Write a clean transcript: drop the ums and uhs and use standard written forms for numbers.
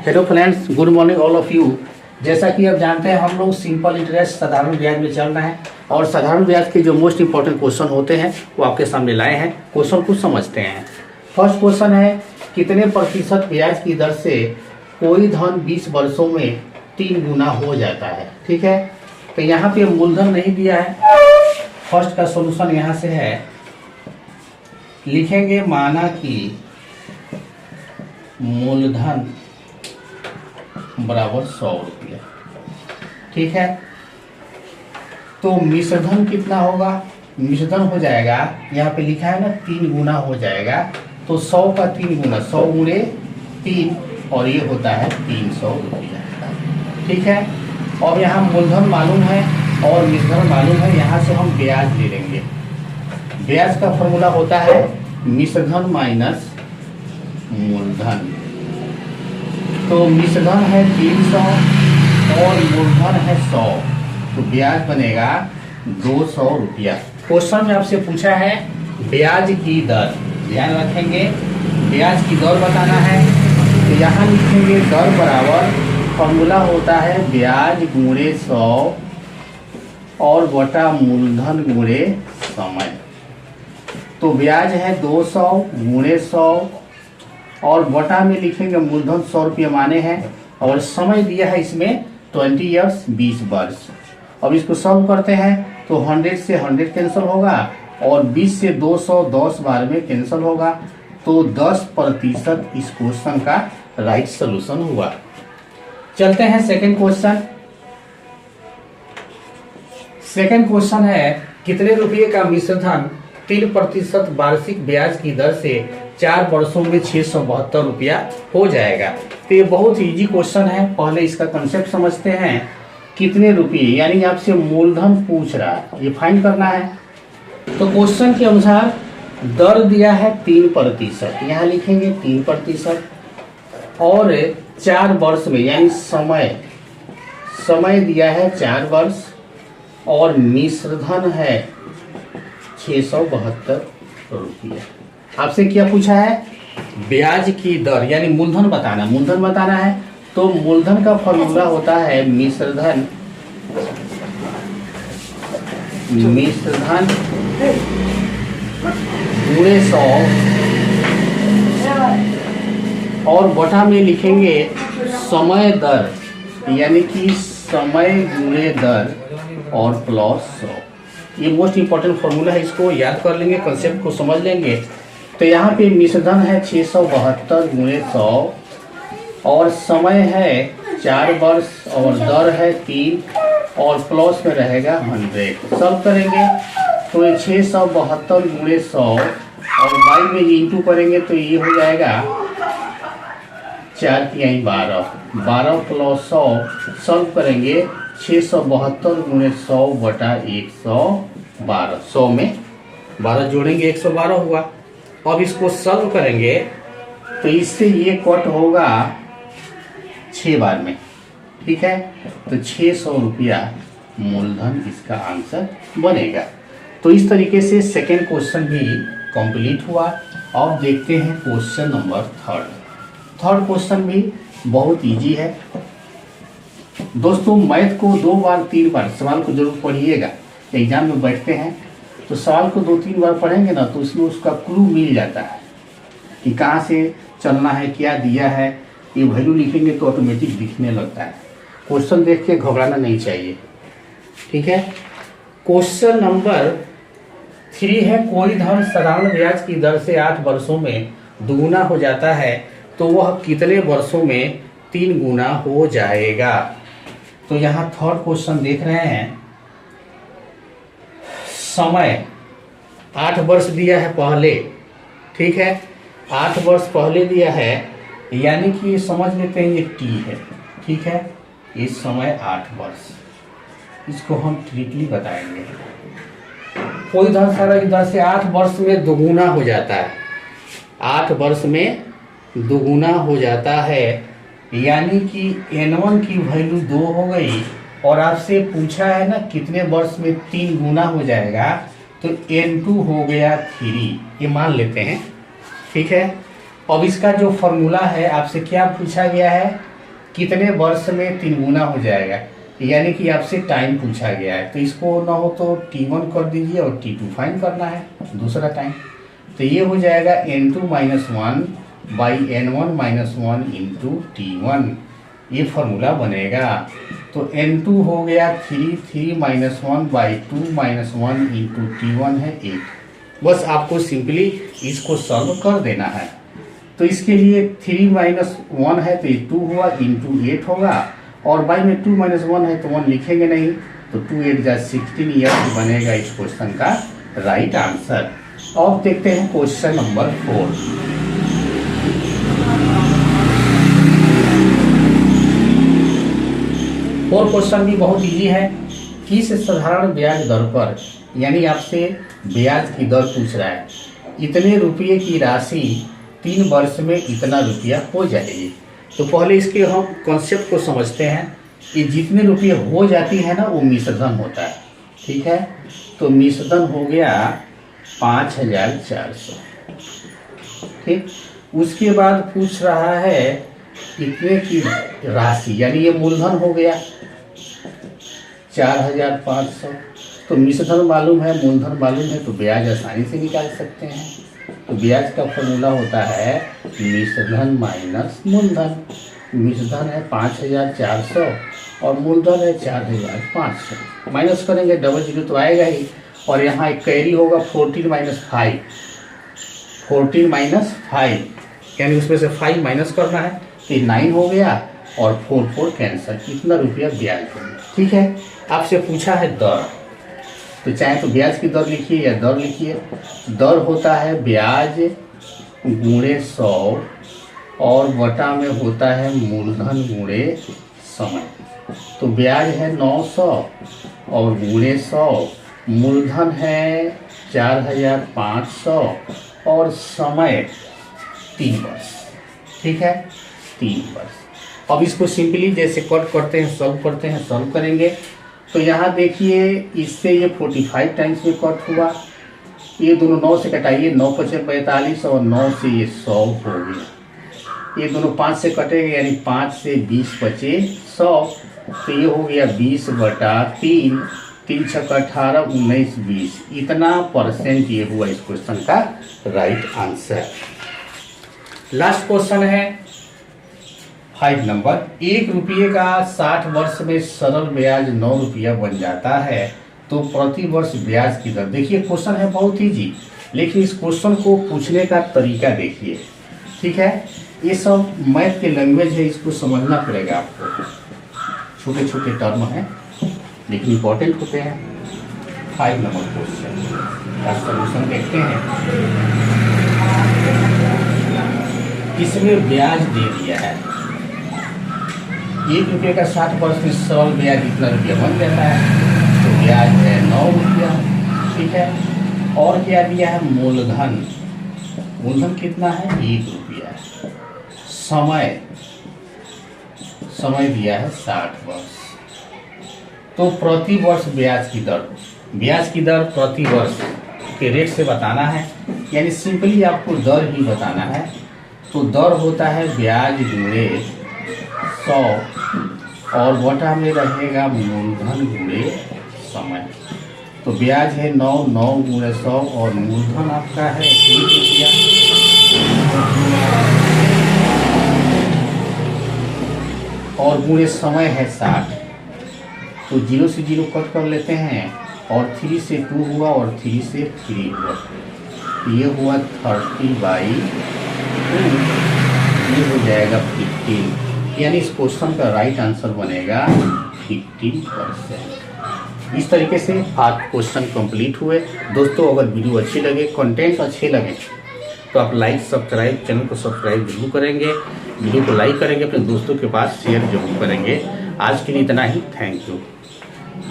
Hello friends, good morning all of you. जैसा कि आप जानते हैं हम लोग सिंपल इंटरेस्ट साधारण ब्याज में चल रहे हैं और साधारण ब्याज के जो मोस्ट इंपॉर्टेंट क्वेश्चन होते हैं वो आपके सामने लाए हैं। क्वेश्चन को समझते हैं। फर्स्ट क्वेश्चन है, कितने प्रतिशत ब्याज की दर से कोई धन 20 वर्षों में 3 गुना हो जाता है। ठीक है, तो यहाँ पे मूलधन नहीं दिया है। फर्स्ट का सॉल्यूशन यहाँ से है, लिखेंगे माना कि मूलधन बराबर 100 रुपया। ठीक है, तो मिश्रधन कितना होगा? मिश्रधन हो जाएगा, यहाँ पे लिखा है ना 3 गुना हो जाएगा, तो 100 का 3 गुना 100 गुणे 3 और ये होता है 300 रुपया। ठीक है, और यहाँ मूलधन मालूम है और मिश्रधन मालूम है, यहाँ से हम ब्याज ले लेंगे। ब्याज का फॉर्मूला होता है मिश्रधन माइनस मूलधन। तो मिश्रधन है 300 और मूलधन है 100, तो ब्याज बनेगा 200 रुपया। क्वेश्चन में आपसे पूछा है ब्याज की दर, ध्यान रखेंगे ब्याज की दर बताना है। तो यहाँ लिखेंगे दर बराबर, फॉर्मूला होता है ब्याज गुणे 100 और बटा मूलधन गुणे समय। तो ब्याज है 200 गुणे 100 और बटा में लिखेंगे मूलधन 100 रुपये माने हैं और समय दिया है इसमें 20 ईयर्स 20 वर्ष। अब इसको सॉल्व करते हैं तो 100 से 100 कैंसिल होगा और 20 से 200 10 बार में कैंसिल होगा, तो 10% इस क्वेश्चन का राइट सॉल्यूशन हुआ। चलते हैं सेकंड क्वेश्चन। सेकंड क्वेश्चन है, कितने रुपये का मिश्रधन 3% वार्षिक ब्याज की दर से 4 वर्षों में 672 रुपया हो जाएगा। तो ये बहुत इजी क्वेश्चन है। पहले इसका कंसेप्ट समझते हैं। कितने रुपये यानी आपसे मूलधन पूछ रहा है, ये फाइंड करना है। तो क्वेश्चन के अनुसार दर दिया है 3%, यहाँ लिखेंगे 3% और 4 वर्ष में यानी समय दिया है 4 वर्ष और मिश्रधन है 672 रुपया। आपसे क्या पूछा है? ब्याज की दर यानी मूलधन बताना है। तो मूलधन का फॉर्मूला होता है मिश्रधन गुणे 100 और बटा में लिखेंगे समय दर यानी कि समय गुणे दर और प्लस 100। ये मोस्ट इंपॉर्टेंट फॉर्मूला है, इसको याद कर लेंगे, कंसेप्ट को समझ लेंगे। तो यहाँ पे मिश्रधन है 672 गुणे 100 और समय है 4 वर्ष और दर है 3 और प्लस में रहेगा 100। सॉल्व करेंगे तो ये 672 गुणे 100 और 22 में ये इंटू करेंगे तो ये हो जाएगा 4 तिहाई 12 प्लस 100। सॉल्व करेंगे 672 गुणे 100 बटा 112, 100 में 12 जोड़ेंगे 112 हुआ। अब इसको सॉल्व करेंगे तो इससे ये कट होगा 6 बार में। ठीक है, तो 600 रुपया मूलधन इसका आंसर बनेगा। तो इस तरीके से सेकेंड क्वेश्चन भी कंप्लीट हुआ। अब देखते हैं क्वेश्चन नंबर थर्ड क्वेश्चन भी बहुत इजी है। दोस्तों मैथ को 2 बार 3 बार सवाल को जरूर पढ़िएगा। एग्जाम में बैठते हैं तो सवाल को 2-3 बार पढ़ेंगे ना तो उसमें उसका क्लू मिल जाता है कि कहाँ से चलना है, क्या दिया है। ये वैल्यू लिखेंगे तो ऑटोमेटिक दिखने लगता है। क्वेश्चन देख के घबराना नहीं चाहिए। ठीक है, क्वेश्चन नंबर 3 है, कोई धन साधारण ब्याज की दर से 8 वर्षों में दुगुना हो जाता है तो वह कितने वर्षों में 3 गुना हो जाएगा। तो यहाँ थर्ड क्वेश्चन देख रहे हैं। समय 8 वर्ष दिया है पहले। ठीक है, 8 वर्ष पहले दिया है यानी कि समझ लेते हैं ये टी है। ठीक है, इस समय 8 वर्ष, इसको हम ट्रिकली बताएंगे। कोई धन साधारण दर से 8 वर्ष में दुगुना हो जाता है, 8 वर्ष में दुगुना हो जाता है यानी कि n1 की वैल्यू 2 हो गई और आपसे पूछा है ना कितने वर्ष में 3 गुना हो जाएगा, तो n2 हो गया 3, ये मान लेते हैं। ठीक है, अब इसका जो फॉर्मूला है आपसे क्या पूछा गया है, कितने वर्ष में 3 गुना हो जाएगा, यानी कि आपसे टाइम पूछा गया है, तो इसको ना हो तो T1 कर दीजिए और T2 फाइंड करना है दूसरा टाइम। तो ये हो जाएगा N2 minus 1 by N1 minus 1 into T1, ये फॉर्मूला बनेगा। तो N2 हो गया 3 minus 1 by 2 minus 1 into T1 है 8। बस आपको सिंपली इसको सॉल्व कर देना है। तो इसके लिए 3 माइनस 1 है तो ये 2 हुआ इंटू 8 होगा, और बाई में 2 माइनस 1 है तो 1 लिखेंगे नहीं, तो 2 8 जा 16, यह बनेगा इस क्वेश्चन का राइट आंसर। अब देखते हैं क्वेश्चन नंबर 4। और क्वेश्चन भी बहुत इजी है। किस साधारण ब्याज दर पर, यानी आपसे ब्याज की दर पूछ रहा है, इतने रुपये की राशि 3 वर्ष में इतना रुपया हो जाएगी। तो पहले इसके हम कॉन्सेप्ट को समझते हैं कि जितने रुपये हो जाती है ना वो मिश्रधन होता है। ठीक है, तो मिश्रधन हो गया 5400। ठीक, उसके बाद पूछ रहा है इतने की राशि, यानी ये मूलधन हो गया 4500। तो मिश्रधन मालूम है, मूलधन मालूम है, तो ब्याज आसानी से निकाल सकते हैं। तो ब्याज का फॉर्मूला होता है मिश्रधन माइनस मूलधन। मिश्रधन है 5400 और मूलधन है 4500। माइनस करेंगे डबल जीरो तो आएगा ही, और यहाँ एक कैरी होगा 14 माइनस 5, 14 माइनस 5, यानी उसमें से 5 माइनस करना है, तो 9 हो गया, और 4 कैंसर। कितना रुपया ब्याज होगा। ठीक है, आपसे पूछा है दर, तो चाहे तो ब्याज की दर लिखिए या दर लिखिए। दर होता है ब्याज गुणे 100 और बटा में होता है मूलधन गुणे समय। तो ब्याज है 900 और गुणे 100, मूलधन है 4500 और समय 3 वर्ष। ठीक है, 3 वर्ष। अब इसको सिंपली जैसे कट करते हैं सॉल्व करते हैं, सॉल्व करेंगे। तो यहाँ देखिए इससे ये 45 टाइम्स में कट हुआ, ये दोनों 9 से कटाइए, 9 पचे 45 और 9 से ये 100 हो गया। ये दोनों 5 से कटेंगे, यानी 5 से 20 बचे 100, तो ये हो गया 20 बटा 3, 3 छक्का 18, 19 20, इतना परसेंट ये हुआ इस क्वेश्चन का राइट आंसर। लास्ट क्वेश्चन है 5 नंबर। 1 रुपये का 60 वर्ष में सरल ब्याज 9 रुपया बन जाता है, तो प्रति वर्ष ब्याज की दर। देखिए क्वेश्चन है बहुत ईजी, लेकिन इस क्वेश्चन को पूछने का तरीका देखिए। ठीक है, ये सब मैथ के लैंग्वेज है, इसको समझना पड़ेगा आपको। छोटे छोटे टर्म हैं लेकिन इंपॉर्टेंट होते हैं। 5 नंबर क्वेश्चन का सॉल्यूशन देखते हैं। इसमें ब्याज दे दिया है 1 रुपये का 60 वर्ष में सरल ब्याज इतना रुपया बन जाता है, तो ब्याज है 9 रुपया। ठीक है, और क्या दिया है मूलधन, मूलधन कितना है 1 रुपया। समय दिया है 60 वर्ष। तो प्रति वर्ष ब्याज की दर प्रति वर्ष के रेट से बताना है, यानी सिंपली आपको दर ही बताना है। तो दर होता है ब्याज गुणे 100 और बटा में रहेगा मूलधन गुणे समय। तो ब्याज है 9 गुणे 100 और मूलधन आपका है 1 रुपया। और गुणे समय है 60, तो 0 से 0 कट कर लेते हैं, और 3 से 2 हुआ और 3 से 3 हुआ, ये हुआ 30/2, ये हो जाएगा 15, यानी इस क्वेश्चन का राइट आंसर बनेगा 15%। इस तरीके से आप क्वेश्चन कंप्लीट हुए। दोस्तों अगर वीडियो अच्छी लगे, कंटेंट अच्छे लगे, तो आप लाइक सब्सक्राइब, चैनल को सब्सक्राइब जरूर करेंगे, वीडियो को लाइक करेंगे, अपने दोस्तों के पास शेयर जरूर करेंगे। आज के लिए इतना ही, थैंक यू।